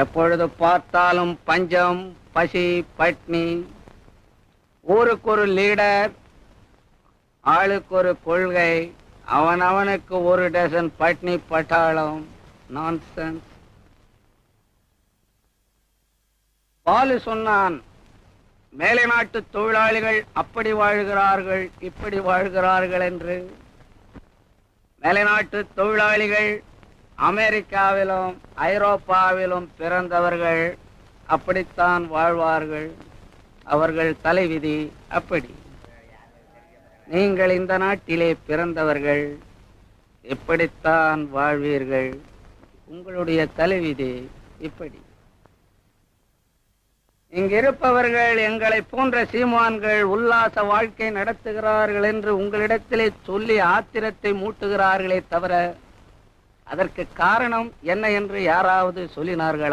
எப்பொழுது பார்த்தாலும் பஞ்சம், பசி, பட்னி. ஊருக்கு ஒரு லீடர், ஆளுக்கு ஒரு கொள்கை, அவனுக்கு ஒரு டசன் பட்னி பட்டாளம். நான்சென்ஸ். பாலு சொன்னான், மேலை நாட்டு தொழிலாளிகள் அப்படி வாழ்கிறார்கள், இப்படி வாழ்கிறார்கள் என்று. மேலை நாட்டு தொழிலாளிகள் அமெரிக்காவிலும் ஐரோப்பாவிலும் பிறந்தவர்கள் அப்படித்தான் வாழ்வார்கள். அவர்கள் தலைவிதி அப்படி. நீங்கள் இந்த நாட்டிலே பிறந்தவர்கள் இப்படித்தான் வாழ்வீர்கள். உங்களுடைய தலைவிதி இப்படி. இங்கிருப்பவர்கள் எங்களை போன்ற சீமான்கள் உல்லாச வாழ்க்கை நடத்துகிறார்கள் என்று உங்களிடத்திலே சொல்லி ஆத்திரத்தை மூட்டுகிறார்களே தவிர அதற்கு காரணம் என்ன என்று யாராவது சொல்லினார்களா?